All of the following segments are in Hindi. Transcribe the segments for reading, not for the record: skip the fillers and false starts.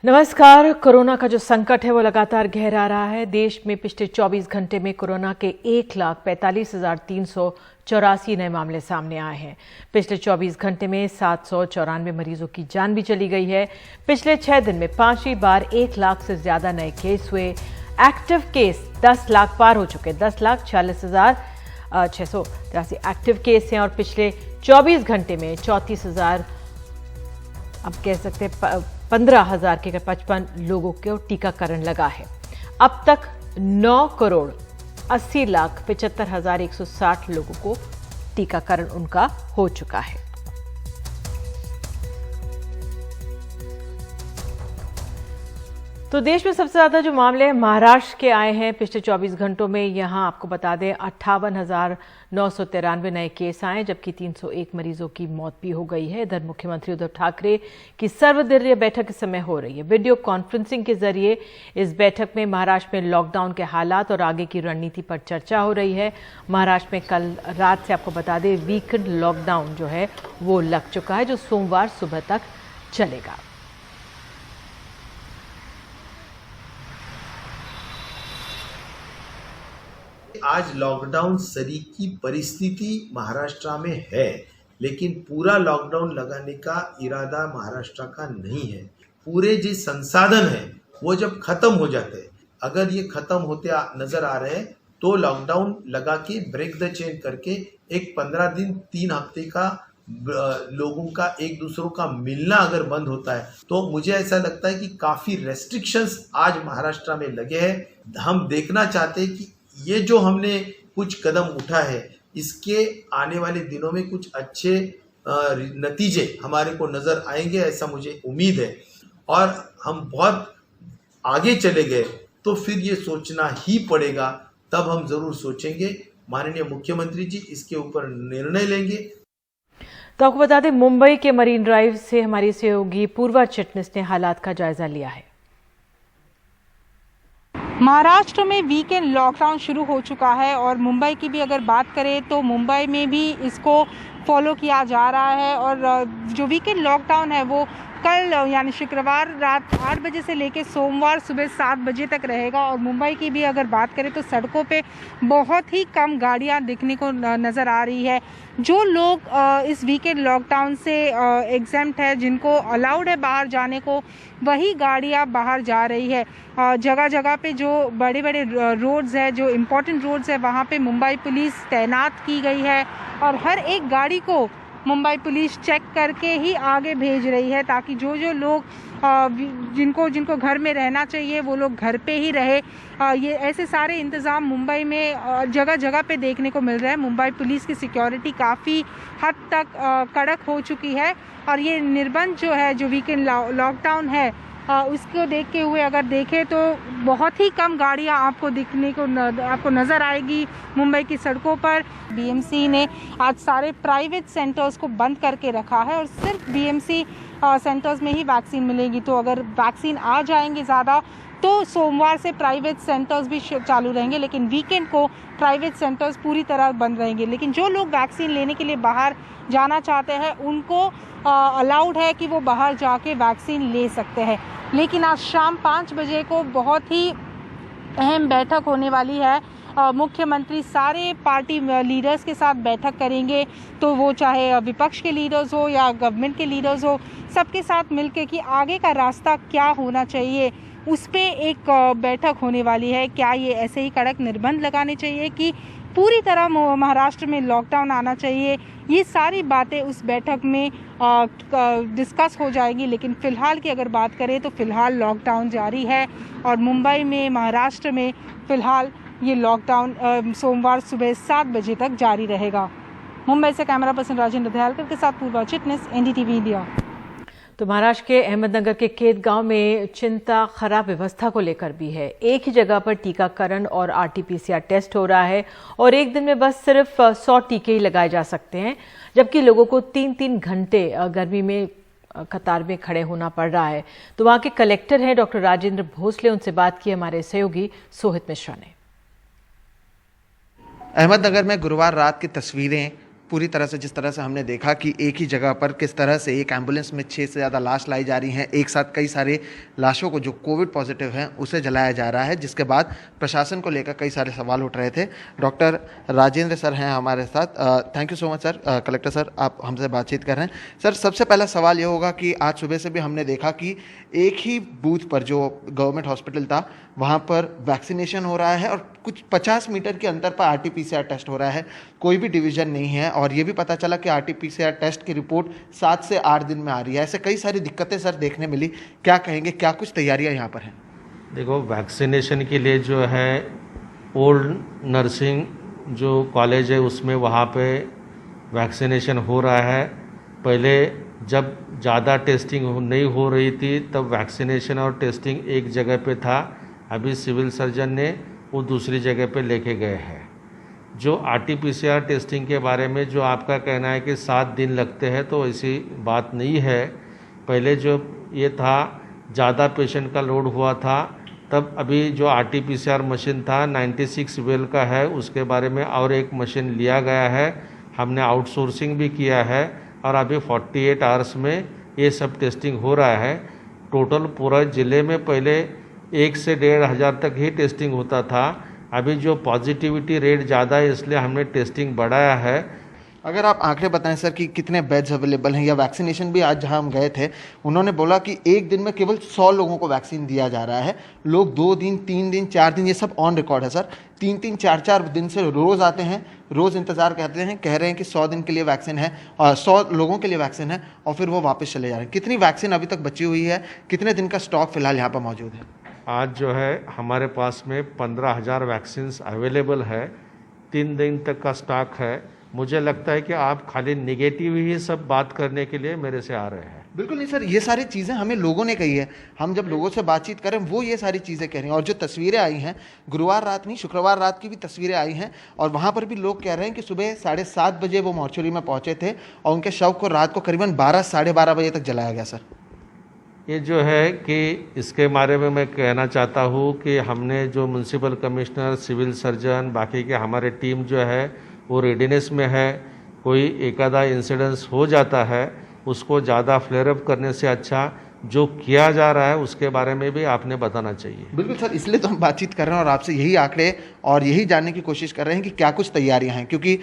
नमस्कार। कोरोना का जो संकट है वो लगातार गहरा रहा है। देश में पिछले 24 घंटे में कोरोना के 1,45,384 नए मामले सामने आए हैं। पिछले 24 घंटे में 794 मरीजों की जान भी चली गई है। पिछले 6 दिन में 5वीं बार 1 लाख से ज्यादा नए केस हुए। एक्टिव केस 10 लाख पार हो चुके। 10,46,683 एक्टिव केस हैं और पिछले 24 घंटे में 34,000 अब कह सकते हैं 15,000 के 55 लोगों को टीकाकरण लगा है। अब तक 9,80,75,160 लोगों को टीकाकरण उनका हो चुका है। तो देश में सबसे ज्यादा जो मामले महाराष्ट्र के आए हैं पिछले 24 घंटों में, यहां आपको बता दें 58,993 नए केस आए, जबकि 301 मरीजों की मौत भी हो गई है। इधर मुख्यमंत्री उद्धव ठाकरे की सर्वदलीय बैठक इस समय हो रही है। वीडियो कॉन्फ्रेंसिंग के जरिए इस बैठक में महाराष्ट्र में लॉकडाउन के हालात और आगे की रणनीति पर चर्चा हो रही है। महाराष्ट्र में कल रात से आपको बता दें वीकेंड लॉकडाउन जो है वो लग चुका है, जो सोमवार सुबह तक चलेगा। आज लॉकडाउन सरीकी परिस्थिति महाराष्ट्र में है, लेकिन पूरा लॉकडाउन लगाने का इरादा महाराष्ट्र का नहीं है। पूरे जो संसाधन है वो जब खत्म हो जाते हैं, अगर ये खत्म होते नजर आ रहे हैं तो लॉकडाउन लगा के ब्रेक द चेन करके एक 15 दिन 3 हफ्ते का लोगों का एक दूसरों का मिलना अगर बंद होता है तो मुझे ऐसा लगता है कि काफी रेस्ट्रिक्शंस आज महाराष्ट्र में लगे हैं। हम देखना चाहते हैं कि ये जो हमने कुछ कदम उठा है इसके आने वाले दिनों में कुछ अच्छे नतीजे हमारे को नजर आएंगे, ऐसा मुझे उम्मीद है। और हम बहुत आगे चले गए तो फिर ये सोचना ही पड़ेगा, तब हम जरूर सोचेंगे। माननीय मुख्यमंत्री जी इसके ऊपर निर्णय लेंगे। तो आपको बता दें मुंबई के मरीन ड्राइव से हमारी सहयोगी पूर्वा चिटनिस ने हालात का जायजा लिया है। महाराष्ट्र में वीकेंड लॉकडाउन शुरू हो चुका है और मुंबई की भी अगर बात करें तो मुंबई में भी इसको फॉलो किया जा रहा है। और जो वीकेंड लॉकडाउन है वो कल यानी शुक्रवार रात 8 बजे से लेकर सोमवार सुबह 7 बजे तक रहेगा। और मुंबई की भी अगर बात करें तो सड़कों पे बहुत ही कम गाड़ियां दिखने को नज़र आ रही है। जो लोग इस वीकेंड लॉकडाउन से एग्जेम्प्ट है, जिनको अलाउड है बाहर जाने को, वही गाड़ियां बाहर जा रही है। जगह जगह पे जो बड़े बड़े रोड्स है, जो इम्पोर्टेंट रोड्स है, वहाँ पे मुंबई पुलिस तैनात की गई है और हर एक गाड़ी को मुंबई पुलिस चेक करके ही आगे भेज रही है, ताकि जो लोग जिनको घर में रहना चाहिए वो लोग घर पे ही रहे। ये ऐसे सारे इंतज़ाम मुंबई में जगह जगह पे देखने को मिल रहे हैं। मुंबई पुलिस की सिक्योरिटी काफ़ी हद तक कड़क हो चुकी है और ये निर्बंध जो है, जो वीकेंड लॉकडाउन है, उसको देखते हुए अगर देखें तो बहुत ही कम गाड़ियां आपको आपको नज़र आएगी मुंबई की सड़कों पर। बीएमसी ने आज सारे प्राइवेट सेंटर्स को बंद करके रखा है और सिर्फ बीएमसी सेंटर्स में ही वैक्सीन मिलेगी। तो अगर वैक्सीन आ जाएंगे ज़्यादा तो सोमवार से प्राइवेट सेंटर्स भी चालू रहेंगे, लेकिन वीकेंड को प्राइवेट सेंटर्स पूरी तरह बंद रहेंगे। लेकिन जो लोग वैक्सीन लेने के लिए बाहर जाना चाहते हैं उनको अलाउड है कि वो बाहर जाके वैक्सीन ले सकते हैं। लेकिन आज शाम 5 बजे को बहुत ही अहम बैठक होने वाली है। मुख्यमंत्री सारे पार्टी लीडर्स के साथ बैठक करेंगे, तो वो चाहे विपक्ष के लीडर्स हो या गवर्नमेंट के लीडर्स हो, सबके साथ मिलके कि आगे का रास्ता क्या होना चाहिए उस पे एक बैठक होने वाली है। क्या ये ऐसे ही कड़क निर्बंध लगाने चाहिए कि पूरी तरह महाराष्ट्र में लॉकडाउन आना चाहिए, ये सारी बातें उस बैठक में डिस्कस हो जाएगी। लेकिन फ़िलहाल की अगर बात करें तो फ़िलहाल लॉकडाउन जारी है और मुंबई में, महाराष्ट्र में फ़िलहाल ये लॉकडाउन सोमवार सुबह 7 बजे तक जारी रहेगा। मुंबई से कैमरा पर्सन राजेंद्र दयालकर के साथ पूर्वा चिटनिस, एनडीटीवी इंडिया। तो महाराष्ट्र के अहमदनगर के केत गांव में चिंता खराब व्यवस्था को लेकर भी है। एक ही जगह पर टीकाकरण और आरटीपीसीआर टेस्ट हो रहा है और एक दिन में बस सिर्फ 100 टीके ही लगाए जा सकते हैं, जबकि लोगों को 3-3 घंटे गर्मी में कतार में खड़े होना पड़ रहा है। तो वहां के कलेक्टर हैं डॉक्टर राजेंद्र भोसले, उनसे बात की हमारे सहयोगी सोहित मिश्रा ने। अहमदनगर में गुरुवार रात की तस्वीरें पूरी तरह से जिस तरह से हमने देखा कि एक ही जगह पर किस तरह से एक एम्बुलेंस में 6 से ज़्यादा लाश लाई जा रही हैं, एक साथ कई सारे लाशों को जो कोविड पॉजिटिव हैं उसे जलाया जा रहा है, जिसके बाद प्रशासन को लेकर कई सारे सवाल उठ रहे थे। डॉक्टर राजेंद्र सर हैं हमारे साथ। Thank you so much sir. Collector sir, आप हमसे बातचीत कर रहे हैं। सर, सबसे पहला सवाल ये होगा कि आज सुबह से भी हमने देखा कि एक ही बूथ पर जो गवर्नमेंट हॉस्पिटल था वहाँ पर वैक्सीनेशन हो रहा है और कुछ 50 मीटर के अंतर पर RT-PCR टेस्ट हो रहा है, कोई भी डिवीज़न नहीं है। और ये भी पता चला कि RT-PCR टेस्ट की रिपोर्ट 7 से 8 दिन में आ रही है। ऐसे कई सारी दिक्कतें सर देखने मिली, क्या कहेंगे, क्या कुछ तैयारियां यहाँ पर हैं? देखो, वैक्सीनेशन के लिए जो है ओल्ड नर्सिंग जो कॉलेज है उसमें वहाँ पे वैक्सीनेशन हो रहा है। पहले जब ज़्यादा टेस्टिंग नहीं हो रही थी तब वैक्सीनेशन और टेस्टिंग एक जगह पे था, अभी सिविल सर्जन ने वो दूसरी जगह पे लेके गए हैं। जो RT-PCR टेस्टिंग के बारे में जो आपका कहना है कि 7 दिन लगते हैं, तो ऐसी बात नहीं है। पहले जो ये था ज़्यादा पेशेंट का लोड हुआ था, तब अभी जो RT-PCR मशीन था 96 वेल का है, उसके बारे में और एक मशीन लिया गया है। हमने आउटसोर्सिंग भी किया है और अभी 48 आवर्स में ये सब टेस्टिंग हो रहा है। टोटल पूरा ज़िले में पहले 1 से 1.5 हज़ार तक ही टेस्टिंग होता था। अभी जो पॉजिटिविटी रेट ज़्यादा है इसलिए हमने टेस्टिंग बढ़ाया है। अगर आप आंकड़े बताएं सर कि कितने बेड्स अवेलेबल हैं, या वैक्सीनेशन भी आज जहां हम गए थे उन्होंने बोला कि एक दिन में केवल 100 लोगों को वैक्सीन दिया जा रहा है। लोग 2 दिन, 3 दिन, 4 दिन, ये सब ऑन रिकॉर्ड है सर। 3-3, 4-4 दिन से रोज़ आते हैं, रोज़ इंतज़ार करते हैं, कह रहे हैं कि 100 दिन के लिए वैक्सीन है और 100 लोगों के लिए वैक्सीन है और फिर वो वापस चले जा रहे हैं। कितनी वैक्सीन अभी तक बची हुई है, कितने दिन का स्टॉक फिलहाल यहाँ पर मौजूद है? आज जो है हमारे पास में 15,000 वैक्सीन्स अवेलेबल है, 3 दिन तक का स्टॉक है। मुझे लगता है कि आप खाली निगेटिव ही सब बात करने के लिए मेरे से आ रहे हैं। बिल्कुल नहीं सर, ये सारी चीज़ें हमें लोगों ने कही है। हम जब लोगों से बातचीत करें वो ये सारी चीज़ें कह रहे हैं। और जो तस्वीरें आई हैं, गुरुवार रात नहीं शुक्रवार रात की भी तस्वीरें आई हैं और वहाँ पर भी लोग कह रहे हैं कि सुबह 7:30 बजे वो मॉर्चरी में पहुँचे थे और उनके शव को रात को करीबन 12, 12:30 बजे तक जलाया गया। सर, ये जो है कि इसके बारे में मैं कहना चाहता हूँ कि हमने जो म्यूनसिपल कमिश्नर, सिविल सर्जन, बाकी के हमारे टीम जो है वो रेडीनेस में है। कोई एक आधा इंसिडेंस हो जाता है, उसको ज़्यादा फ्लेयर अप करने से अच्छा जो किया जा रहा है उसके बारे में भी आपने बताना चाहिए। बिल्कुल सर, इसलिए तो हम बातचीत कर रहे हैं और आपसे यही आंकड़े और यही जानने की कोशिश कर रहे हैं कि क्या कुछ तैयारियां हैं, क्योंकि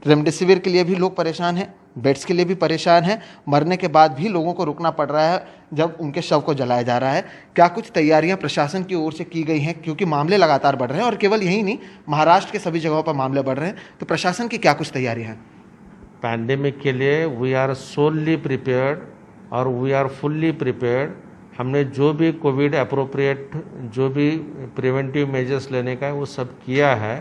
रेमडेसिविर के लिए भी लोग परेशान हैं, बेड्स के लिए भी परेशान हैं, मरने के बाद भी लोगों को रुकना पड़ रहा है जब उनके शव को जलाया जा रहा है। क्या कुछ तैयारियां प्रशासन की ओर से की गई हैं, क्योंकि मामले लगातार बढ़ रहे हैं और केवल यही नहीं, महाराष्ट्र के सभी जगहों पर मामले बढ़ रहे हैं, तो प्रशासन की क्या कुछ तैयारियां हैं? पैंडेमिक के लिए वी आर सोलली प्रिपेयर्ड और वी आर फुल्ली प्रिपेयर्ड। हमने जो भी कोविड अप्रोप्रिएट जो भी प्रिवेंटिव मेजर्स लेने का है वो सब किया है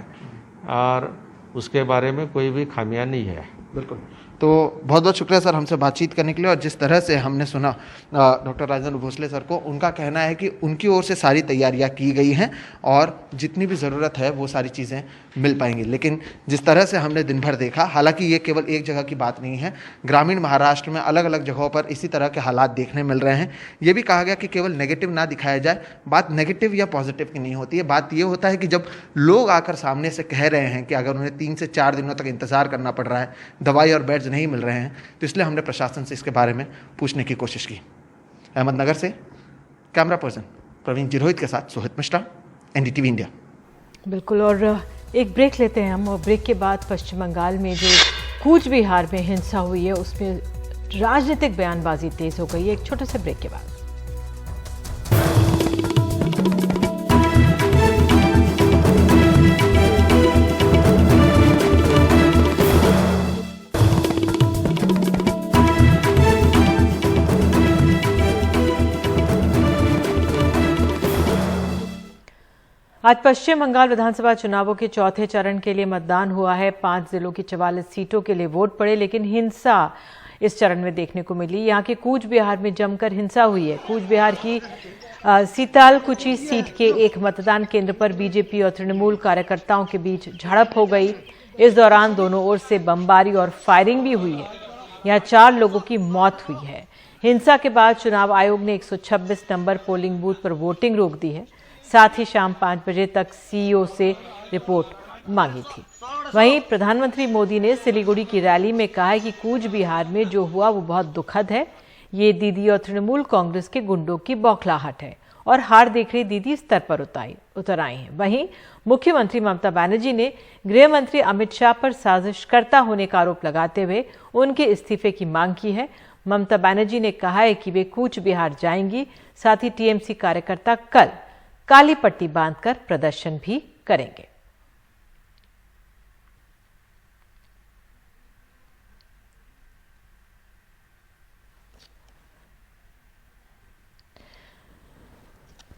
और उसके बारे में कोई भी खामियां नहीं है। बिल्कुल, तो बहुत बहुत शुक्रिया सर हमसे बातचीत करने के लिए। और जिस तरह से हमने सुना डॉक्टर राजेंद्र भोसले सर को, उनका कहना है कि उनकी ओर से सारी तैयारियां की गई हैं और जितनी भी ज़रूरत है वो सारी चीज़ें मिल पाएंगी। लेकिन जिस तरह से हमने दिन भर देखा, हालांकि ये केवल एक जगह की बात नहीं है, ग्रामीण महाराष्ट्र में अलग अलग जगहों पर इसी तरह के हालात देखने मिल रहे हैं। ये भी कहा गया कि केवल नेगेटिव ना दिखाया जाए, बात नेगेटिव या पॉजिटिव की नहीं होती है, बात ये होता है कि जब लोग आकर सामने से कह रहे हैं कि अगर उन्हें 3 से 4 दिनों तक इंतज़ार करना पड़ रहा है, दवाई और बेड्स नहीं मिल रहे हैं, तो इसलिए हमने प्रशासन से इसके बारे में पूछने की कोशिश की। अहमदनगर से कैमरा पर्सन प्रवीण जिरोहित के साथ सोहित मिश्रा, NDTV इंडिया। बिल्कुल, और एक ब्रेक लेते हैं हम और ब्रेक के बाद पश्चिम बंगाल में जो कूच बिहार में हिंसा हुई है उसमें राजनीतिक बयानबाजी तेज हो गई है। एक छोटे से ब्रेक के बाद आज पश्चिम बंगाल विधानसभा चुनावों के चौथे चरण के लिए मतदान हुआ है। 5 जिलों की 44 सीटों के लिए वोट पड़े, लेकिन हिंसा इस चरण में देखने को मिली। यहाँ के कूच बिहार में जमकर हिंसा हुई है। कूच बिहार की सीतालकुची सीट के एक मतदान केंद्र पर बीजेपी और तृणमूल कार्यकर्ताओं के बीच झड़प हो गई। इस दौरान दोनों ओर से बमबारी और फायरिंग भी हुई है। यहाँ 4 लोगों की मौत हुई है। हिंसा के बाद चुनाव आयोग ने 126 नंबर पोलिंग बूथ पर वोटिंग रोक दी है। साथ ही शाम 5 बजे तक CEO से रिपोर्ट मांगी थी। वहीं प्रधानमंत्री मोदी ने सिलीगुड़ी की रैली में कहा है कि कूच बिहार में जो हुआ वो बहुत दुखद है। ये दीदी और तृणमूल कांग्रेस के गुंडों की बौखलाहट है और हार देख रही दीदी स्तर पर उतर आई हैं। वहीं मुख्यमंत्री ममता बनर्जी ने गृह मंत्री अमित शाह पर साजिशकर्ता होने का आरोप लगाते हुए उनके इस्तीफे की मांग की है। ममता बनर्जी ने कहा है कि वे कूच बिहार जाएंगी। साथ ही टीएमसी कार्यकर्ता कल काली पट्टी बांधकर प्रदर्शन भी करेंगे।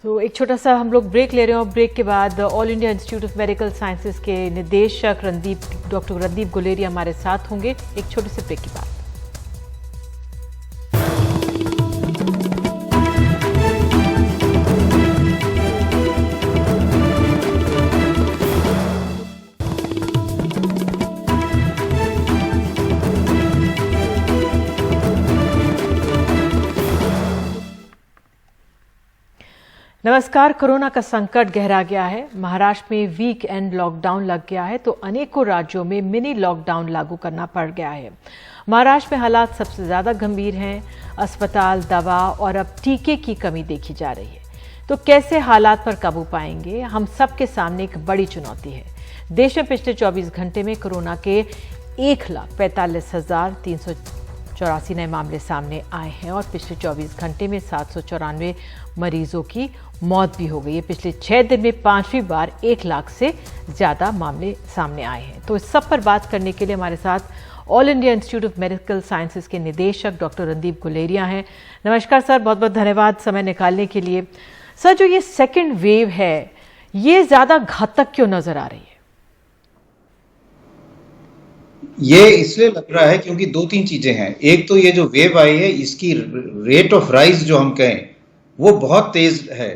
तो एक छोटा सा हम लोग ब्रेक ले रहे हैं और ब्रेक के बाद all India institute of medical sciences के निदेशक डॉक्टर रणदीप गुलेरिया हमारे साथ होंगे एक छोटे से ब्रेक के बाद। नमस्कार। कोरोना का संकट गहरा गया है। महाराष्ट्र में वीक एंड लॉकडाउन लग गया है तो अनेकों राज्यों में मिनी लॉकडाउन लागू करना पड़ गया है। महाराष्ट्र में हालात सबसे ज्यादा गंभीर हैं। अस्पताल, दवा और अब टीके की कमी देखी जा रही है। तो कैसे हालात पर काबू पाएंगे, हम सबके सामने एक बड़ी चुनौती है। देश में पिछले 24 घंटे में कोरोना के 1,45,384 नए मामले सामने आए हैं और पिछले 24 घंटे में 794 मरीजों की मौत भी हो गई है। पिछले 6 दिन में 5वीं बार 1 लाख से ज्यादा मामले सामने आए हैं। तो इस सब पर बात करने के लिए हमारे साथ all India institute of medical sciences के निदेशक डॉक्टर रणदीप गुलेरिया हैं। नमस्कार सर, बहुत बहुत धन्यवाद समय निकालने के लिए। सर, जो ये सेकेंड वेव है ये ज्यादा घातक क्यों नजर आ रही है? ये इसलिए लग रहा है क्योंकि 2-3 चीजें हैं। एक तो ये जो वेव आई है इसकी रेट ऑफ राइज जो हम कहें वो बहुत तेज है।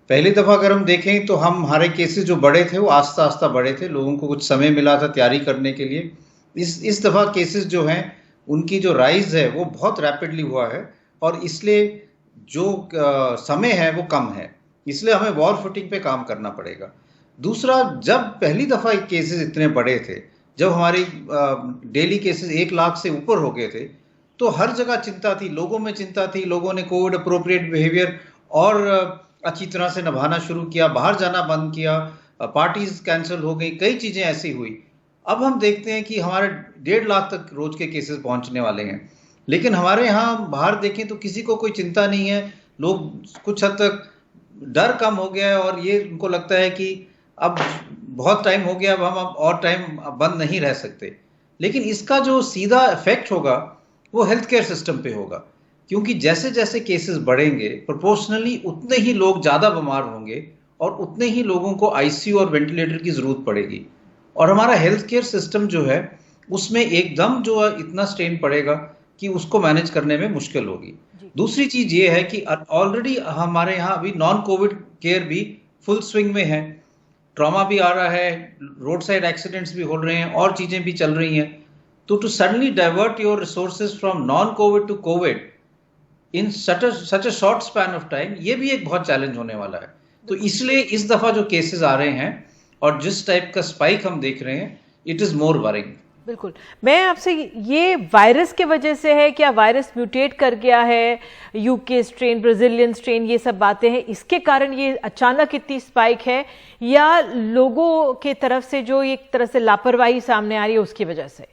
पहली दफा अगर हम देखें तो हमारे केसेस जो बढ़े थे वो आस्ता आस्ता बढ़े थे, लोगों को कुछ समय मिला था तैयारी करने के लिए। इस दफा केसेस जो हैं उनकी जो राइज है वो बहुत रैपिडली हुआ है और इसलिए जो समय है वो कम है, इसलिए हमें वॉर फुटिंग पे काम करना पड़ेगा। दूसरा, जब पहली दफा केसेस इतने बड़े थे, जब हमारी डेली केसेस 1 लाख से ऊपर हो गए थे, तो हर जगह चिंता थी, लोगों में चिंता थी। लोगों ने कोविड अप्रोप्रिएट बिहेवियर और अच्छी तरह से निभाना शुरू किया, बाहर जाना बंद किया, पार्टीज कैंसिल हो गई, कई चीजें ऐसी हुई। अब हम देखते हैं कि हमारे 1.5 लाख तक रोज के केसेस पहुंचने वाले हैं, लेकिन हमारे यहाँ बाहर देखें तो किसी को कोई चिंता नहीं है। लोग कुछ हद तक डर कम हो गया है और ये उनको लगता है कि अब बहुत टाइम हो गया, अब हम और टाइम बंद नहीं रह सकते। लेकिन इसका जो सीधा इफेक्ट होगा वो हेल्थ केयर सिस्टम पे होगा, क्योंकि जैसे जैसे केसेस बढ़ेंगे प्रोपोर्शनली उतने ही लोग ज़्यादा बीमार होंगे और उतने ही लोगों को आईसीयू और वेंटिलेटर की ज़रूरत पड़ेगी और हमारा हेल्थ केयर सिस्टम जो है उसमें एकदम जो है इतना स्ट्रेन पड़ेगा कि उसको मैनेज करने में मुश्किल होगी। दूसरी चीज़ ये है कि ऑलरेडी हमारे यहाँ अभी नॉन कोविड केयर भी फुल स्विंग में है। ट्रॉमा भी आ रहा है, रोड साइड एक्सीडेंट्स भी हो रहे हैं और चीज़ें भी चल रही हैं। तो to suddenly divert your resources from non covid to covid in such a short span of time, ये भी एक बहुत चैलेंज होने वाला है। तो इसलिए इस दफ़ा जो केसेस आ रहे हैं और जिस टाइप का स्पाइक हम देख रहे हैं, इट इज़ मोर वरिंग। बिल्कुल। मैं आपसे, ये वायरस के वजह से है क्या? वायरस म्यूटेट कर गया है, यूके स्ट्रेन, ब्राजीलियन स्ट्रेन, ये सब बातें हैं, इसके कारण ये अचानक इतनी स्पाइक है, या लोगों के तरफ से जो एक तरह से लापरवाही सामने आ रही है उसकी वजह से?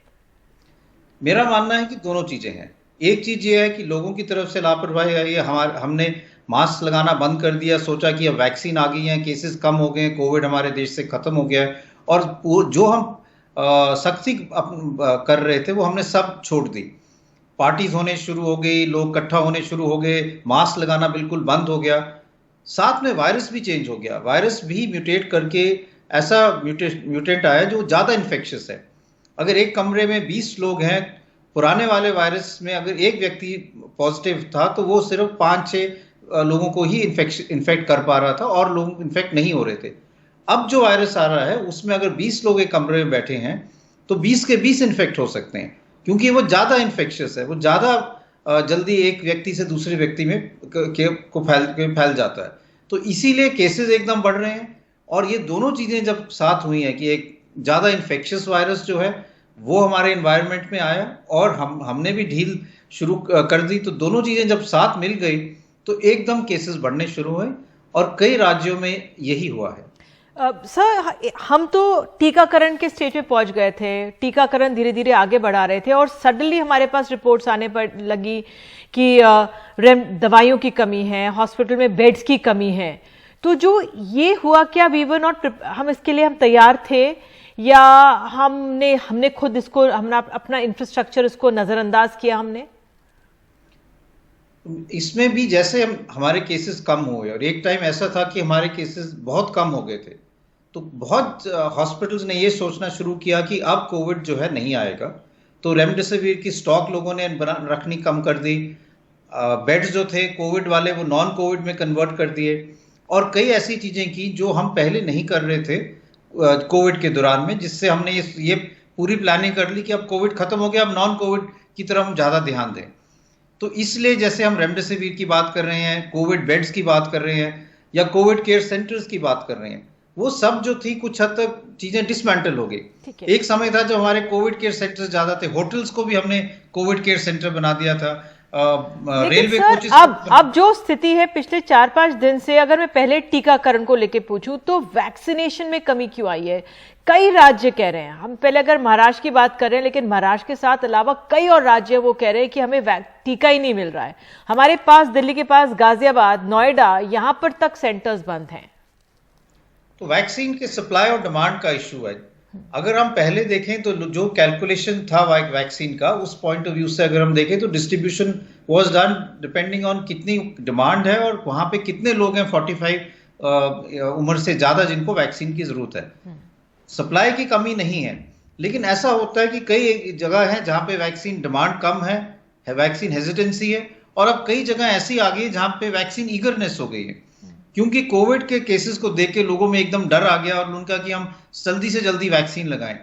मेरा मानना है कि दोनों चीजें हैं। एक चीज ये है कि लोगों की तरफ से लापरवाही आई है। हमने मास्क लगाना बंद कर दिया, सोचा कि अब वैक्सीन आ गई है, केसेस कम हो गए, कोविड हमारे देश से खत्म हो गया है, और जो हम सख्ती कर रहे थे वो हमने सब छोड़ दी। पार्टीज होने शुरू हो गई, लोग इकट्ठा होने शुरू हो गए, मास्क लगाना बिल्कुल बंद हो गया। साथ में वायरस भी चेंज हो गया, वायरस भी म्यूटेट करके ऐसा म्यूटेंट आया जो ज़्यादा इन्फेक्शियस है। अगर एक कमरे में 20 लोग हैं, पुराने वाले वायरस में अगर एक व्यक्ति पॉजिटिव था तो वो सिर्फ 5-6 लोगों को ही इन्फेक्ट कर पा रहा था और लोग इन्फेक्ट नहीं हो रहे थे। अब जो वायरस आ रहा है उसमें अगर 20 लोग एक कमरे में बैठे हैं तो 20 के 20 इन्फेक्ट हो सकते हैं, क्योंकि वो ज़्यादा इन्फेक्शियस है, वो ज़्यादा जल्दी एक व्यक्ति से दूसरे व्यक्ति में को फैल जाता है। तो इसीलिए केसेस एकदम बढ़ रहे हैं। और ये दोनों चीज़ें जब साथ हुई हैं कि एक ज़्यादा इन्फेक्शियस वायरस जो है वो हमारे एनवायरनमेंट में आया और हमने भी ढील शुरू कर दी। तो दोनों चीज़ें जब साथ मिल गई तो एकदम केसेस बढ़ने शुरू हुए और कई राज्यों में यही हुआ है। सर, हम तो टीकाकरण के स्टेज पे पहुंच गए थे, टीकाकरण धीरे धीरे आगे बढ़ा रहे थे और सडनली हमारे पास रिपोर्ट्स आने पर लगी कि दवाइयों की कमी है, हॉस्पिटल में बेड्स की कमी है। तो जो ये हुआ, क्या वी वर नॉट, हम इसके लिए हम तैयार थे या हमने खुद इसको, हमने अपना इंफ्रास्ट्रक्चर इसको नजरअंदाज किया हमने? इसमें भी जैसे हमारे केसेस कम हुए और एक टाइम ऐसा था कि हमारे केसेस बहुत कम हो गए थे, तो बहुत हॉस्पिटल्स ने ये सोचना शुरू किया कि अब कोविड जो है नहीं आएगा, तो रेमडेसिविर की स्टॉक लोगों ने रखनी कम कर दी। बेड्स जो थे कोविड वाले वो नॉन कोविड में कन्वर्ट कर दिए और कई ऐसी चीज़ें की जो हम पहले नहीं कर रहे थे कोविड के दौरान में, जिससे हमने ये पूरी प्लानिंग कर ली कि अब कोविड खत्म हो गया, अब नॉन कोविड की तरफ हम ज़्यादा ध्यान दें। तो इसलिए जैसे हम रेमडेसिविर की बात कर रहे हैं, कोविड बेड्स की बात कर रहे हैं या कोविड केयर सेंटर्स की बात कर रहे हैं, वो सब जो थी कुछ हद तक चीजें डिसमेंटल हो गई। एक समय था जब हमारे कोविड केयर सेंटर्स ज्यादा थे, होटल्स को भी हमने कोविड केयर सेंटर बना दिया था। रेलवे कोचेस, अब जो स्थिति है पिछले 4-5 दिन से, अगर मैं पहले टीकाकरण को लेके पूछूं तो वैक्सीनेशन में कमी क्यों आई है? कई राज्य कह रहे हैं, हम पहले अगर महाराष्ट्र की बात कर रहे हैं, लेकिन महाराष्ट्र के साथ अलावा कई और राज्य वो कह रहे हैं कि हमें टीका ही नहीं मिल रहा है। हमारे पास दिल्ली के पास गाजियाबाद, नोएडा, यहां पर तक सेंटर्स बंद हैं। तो वैक्सीन के सप्लाई और डिमांड का इशू है। अगर हम पहले देखें तो जो कैलकुलेशन था वैक्सीन का, उस पॉइंट ऑफ व्यू से अगर हम देखें तो distribution was done depending on कितनी डिमांड है और वहां पे कितने लोग हैं 45 उम्र से ज्यादा जिनको वैक्सीन की जरूरत है। सप्लाई की कमी नहीं है, लेकिन ऐसा होता है कि कई जगह है जहां पे वैक्सीन डिमांड कम है, वैक्सीन हेजिटेंसी है, और अब कई जगह ऐसी आ गई है जहां पे वैक्सीन ईगरनेस हो गई है, क्योंकि कोविड के केसेस को देख के लोगों में एकदम डर आ गया और उनका कि हम जल्दी से जल्दी वैक्सीन लगाएं।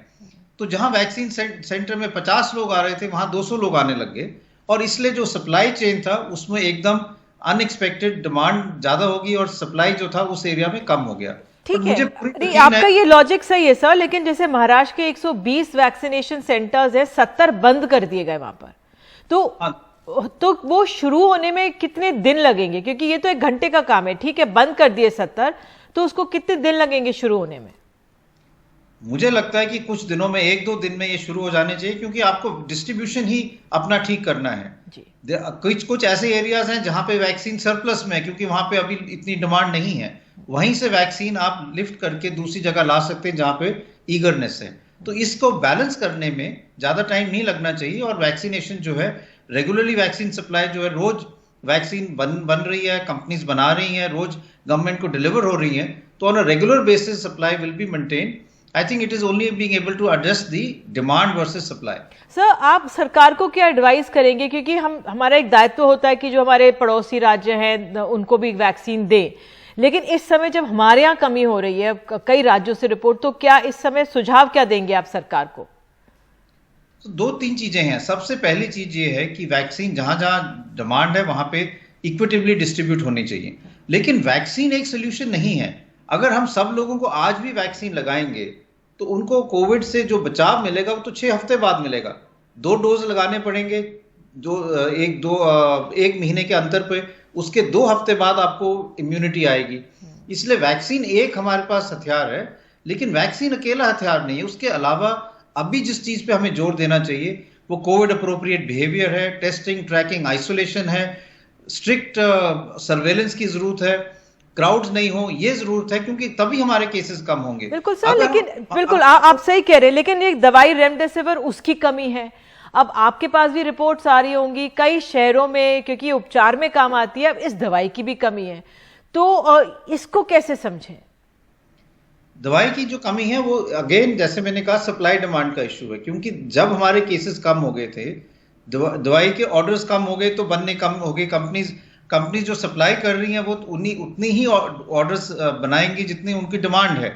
तो जहां वैक्सीन सेंटर में 50 लोग आ रहे थे वहां 200 लोग आने लग गए और इसलिए जो सप्लाई चेन था उसमें एकदम अनएक्सपेक्टेड डिमांड ज्यादा होगी और सप्लाई जो था उस एरिया में कम हो गया। ठीक है, नहीं आपका ये लॉजिक सही है सर, लेकिन जैसे महाराष्ट्र के 120 वैक्सीनेशन सेंटर्स है, 70 बंद कर दिए गए वहां पर, तो वो शुरू होने में कितने दिन लगेंगे? क्योंकि ये तो 1 घंटे का काम है, ठीक है, बंद कर दिए 70, तो उसको कितने दिन लगेंगे शुरू होने में? मुझे लगता है कि कुछ दिनों में, 1-2 दिन में ये शुरू हो जाने चाहिए, क्योंकि आपको डिस्ट्रीब्यूशन ही अपना ठीक करना है जी। कुछ ऐसे एरियाज हैं जहां पे वैक्सीन सरप्लस में है, क्योंकि वहां पे अभी इतनी डिमांड नहीं है, वहीं से वैक्सीन आप लिफ्ट करके दूसरी जगह ला सकते हैं जहां पे ईगरनेस है। तो इसको बैलेंस करने में ज्यादा टाइम नहीं लगना चाहिए और वैक्सीनेशन जो है, रेगुलरली वैक्सीन सप्लाई जो है, रोज वैक्सीन बन रही है, कंपनीज बना रही हैं, रोज गवर्नमेंट को डिलीवर हो रही हैं, तो on a regular basis supply will be maintain. I think it is only being able to adjust the demand versus supply. Sir, आप सरकार को क्या एडवाइस करेंगे? क्योंकि हमारा एक दायित्व होता है कि जो हमारे पड़ोसी राज्य हैं उनको भी वैक्सीन दें, लेकिन इस समय जब हमारे यहाँ कमी हो रही है कई राज्यों से रिपोर्ट, तो क्या इस समय सुझाव क्या देंगे आप सरकार को? तो 2-3 चीजें हैं। सबसे पहली चीज ये है कि वैक्सीन जहां जहां डिमांड है वहां पे इक्विटेबली डिस्ट्रीब्यूट होनी चाहिए, लेकिन वैक्सीन एक सोल्यूशन नहीं है। अगर हम सब लोगों को आज भी वैक्सीन लगाएंगे तो उनको कोविड से जो बचाव मिलेगा वो तो 6 हफ्ते बाद मिलेगा। 2 डोज लगाने पड़ेंगे, एक महीने के अंतर पे, उसके 2 हफ्ते बाद आपको इम्यूनिटी आएगी। इसलिए वैक्सीन एक हमारे पास हथियार है, लेकिन वैक्सीन अकेला हथियार नहीं है। उसके अलावा अभी जिस चीज पे हमें जोर देना चाहिए वो कोविड अप्रोप्रिएट बिहेवियर है, टेस्टिंग, ट्रैकिंग, आइसोलेशन है, स्ट्रिक्ट सर्वेलेंस की जरूरत है, क्राउड्स नहीं हो ये जरूरत है, क्योंकि तभी हमारे केसेस कम होंगे। बिल्कुल सर, लेकिन बिल्कुल आप सही कह रहे हैं, लेकिन एक दवाई रेमडेसिविर उसकी कमी है। अब आपके पास भी रिपोर्ट्स आ रही होंगी कई शहरों में, क्योंकि उपचार में काम आती है, अब इस दवाई की भी कमी है, तो इसको कैसे समझें? दवाई की जो कमी है वो अगेन जैसे मैंने कहा सप्लाई डिमांड का इशू है, क्योंकि जब हमारे केसेस कम हो गए थे, दवाई के ऑर्डर्स कम हो गए तो बनने कम हो गए। कंपनीज जो सप्लाई कर रही हैं वो उतनी ही ऑर्डर्स बनाएंगी जितनी उनकी डिमांड है।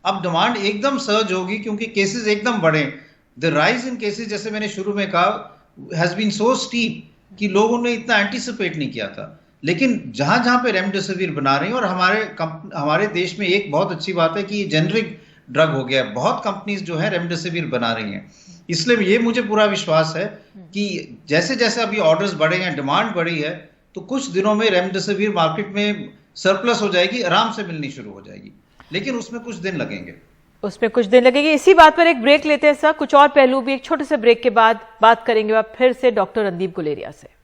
अब डिमांड एकदम सर्ज होगी क्योंकि केसेस एकदम बढ़े। द राइज इन केसेस, जैसे मैंने शुरू में कहा, हैज बीन सो स्टीप कि लोगों ने इतना एंटिसिपेट नहीं किया था। लेकिन जहां जहां पे रेमडेसिविर बना रहे हैं, और हमारे देश में एक बहुत अच्छी बात है कि जेनरिक ड्रग हो गया, बहुत कंपनीज जो है रेमडेसिविर बना रही हैं। इसलिए ये मुझे पूरा विश्वास है कि जैसे जैसे अभी ऑर्डर्स बढ़े हैं, डिमांड बढ़ी है, तो कुछ दिनों में रेमडेसिविर मार्केट में सरप्लस हो जाएगी, आराम से मिलनी शुरू हो जाएगी, लेकिन उसमें कुछ दिन लगेंगे। इसी बात पर एक ब्रेक लेते हैं सर। कुछ और पहलू भी एक छोटे से ब्रेक के बाद बात करेंगे फिर से डॉक्टर रणदीप गुलेरिया से।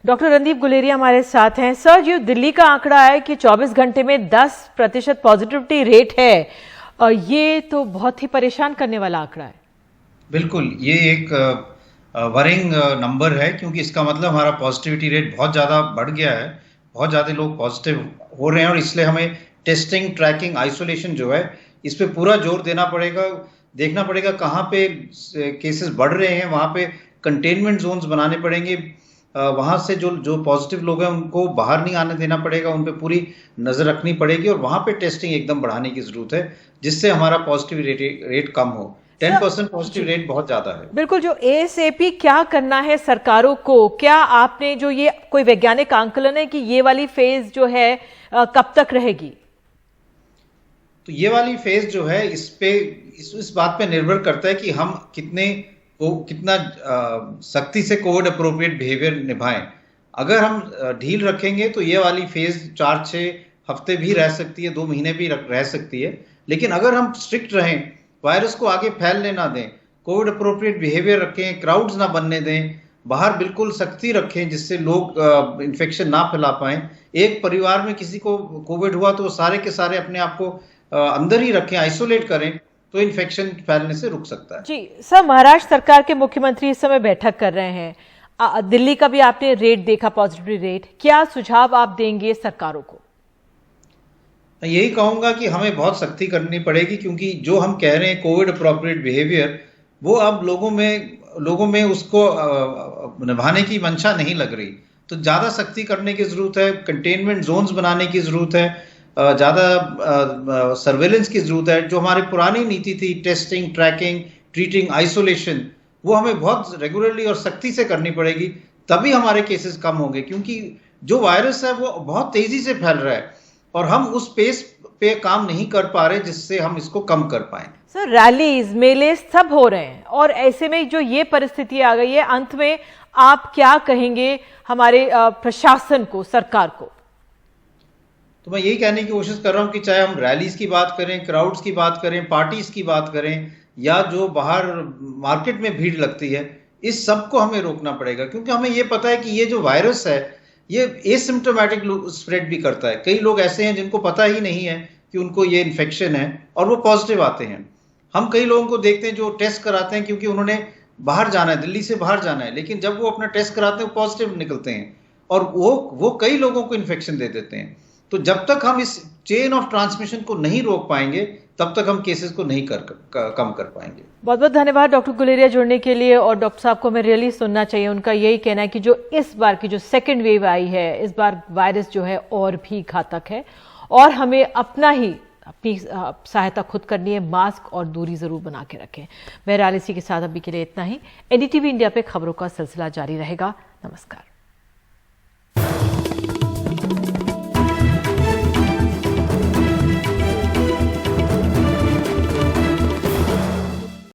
डॉक्टर रणदीप गुलेरिया हमारे साथ हैं। सर, जो दिल्ली का आंकड़ा है कि 24 घंटे में 10% पॉजिटिविटी रेट है, ये तो बहुत ही परेशान करने वाला आंकड़ा है। बिल्कुल, ये एक वरिंग नंबर है, क्योंकि इसका मतलब हमारा पॉजिटिविटी रेट बहुत ज़्यादा बढ़ गया है, बहुत ज़्यादा लोग पॉजिटिव हो रहे हैं, और इसलिए हमें टेस्टिंग, ट्रैकिंग, आइसोलेशन जो है इस पे पूरा जोर देना पड़ेगा। देखना पड़ेगा कहाँ पे केसेस बढ़ रहे हैं, वहाँ पे कंटेनमेंट जोन्स बनाने पड़ेंगे, वहाँ से जो पॉजिटिव लोग हैं उनको बाहर नहीं आने देना पड़ेगा, उन पे पूरी नज़र रखनी पड़ेगी, और वहाँ पे टेस्टिंग एकदम बढ़ाने की ज़रूरत है, जिससे हमारा पॉजिटिव रेट कम हो। 10% पॉजिटिव रेट बहुत ज़्यादा है। बिल्कुल, जो ASAP क्या करना है सरकारों को, क्या आपने जो ये कोई वैज्ञानिक आंकलन है कि ये वाली फेज जो है कब तक रहेगी? तो ये वाली फेज जो है इस बात पे निर्भर करता है कि हम कितना सख्ती से कोविड अप्रोप्रिएट बिहेवियर निभाएं। अगर हम ढील रखेंगे तो ये वाली फेज 4-6 हफ्ते भी रह सकती है, 2 महीने भी रह सकती है, लेकिन अगर हम स्ट्रिक्ट रहें, वायरस को आगे फैलने ना दें, कोविड अप्रोप्रिएट बिहेवियर रखें, क्राउड्स ना बनने दें, बाहर बिल्कुल सख्ती रखें जिससे लोग इन्फेक्शन ना फैला पाएं। एक परिवार में किसी को कोविड हुआ तो सारे के सारे अपने आप को अंदर ही रखें, आइसोलेट करें, तो इन्फेक्शन फैलने से रुक सकता है। जी सर, महाराष्ट्र सरकार के मुख्यमंत्री इस समय बैठक कर रहे हैं। दिल्ली का भी आपने रेट देखा, पॉजिटिविटी रेट, क्या सुझाव आप देंगे सरकारों को? मैं यही कहूंगा कि हमें बहुत सख्ती करनी पड़ेगी, क्योंकि जो हम कह रहे हैं कोविड अप्रोप्रिएट बिहेवियर, वो अब लोगों में उसको निभाने की मंशा नहीं लग रही, तो ज्यादा सख्ती करने की जरूरत है, कंटेनमेंट जोन्स बनाने की जरूरत है, ज़्यादा सर्वेलेंस की ज़रूरत है। जो हमारी पुरानी नीति थी, टेस्टिंग, ट्रैकिंग, ट्रीटिंग, आइसोलेशन, वो हमें बहुत रेगुलरली और सख्ती से करनी पड़ेगी, तभी हमारे केसेस कम होंगे, क्योंकि जो वायरस है वो बहुत तेज़ी से फैल रहा है और हम उस पेस पे काम नहीं कर पा रहे जिससे हम इसको कम कर पाए। सर, रैलीज, मेले सब हो रहे हैं और ऐसे में जो ये परिस्थिति आ गई है, अंत में आप क्या कहेंगे हमारे प्रशासन को, सरकार को? तो मैं यही कहने की कोशिश कर रहा हूं कि चाहे हम रैलीज की बात करें, क्राउड्स की बात करें, पार्टीज की बात करें, या जो बाहर मार्केट में भीड़ लगती है, इस सब को हमें रोकना पड़ेगा, क्योंकि हमें ये पता है कि ये जो वायरस है ये एसिम्प्टोमेटिक स्प्रेड भी करता है। कई लोग ऐसे हैं जिनको पता ही नहीं है कि उनको ये इन्फेक्शन है और वो पॉजिटिव आते हैं। हम कई लोगों को देखते हैं जो टेस्ट कराते हैं क्योंकि उन्होंने बाहर जाना है, दिल्ली से बाहर जाना है, लेकिन जब वो अपना टेस्ट कराते हैं वो पॉजिटिव निकलते हैं और वो कई लोगों को इन्फेक्शन दे देते हैं। तो जब तक हम इस चेन ऑफ ट्रांसमिशन को नहीं रोक पाएंगे, तब तक हम केसेस को नहीं कम कर पाएंगे। बहुत बहुत धन्यवाद डॉक्टर गुलेरिया जुड़ने के लिए। और डॉक्टर साहब को हमें रियली सुनना चाहिए, उनका यही कहना है कि जो इस बार की जो सेकेंड वेव आई है, इस बार वायरस जो है और भी घातक है और हमें अपनी सहायता खुद करनी है, मास्क और दूरी जरूर बना के रखें। बहरहाल इसी के साथ अभी के लिए इतना ही। NDTV इंडिया पे खबरों का सिलसिला जारी रहेगा। नमस्कार।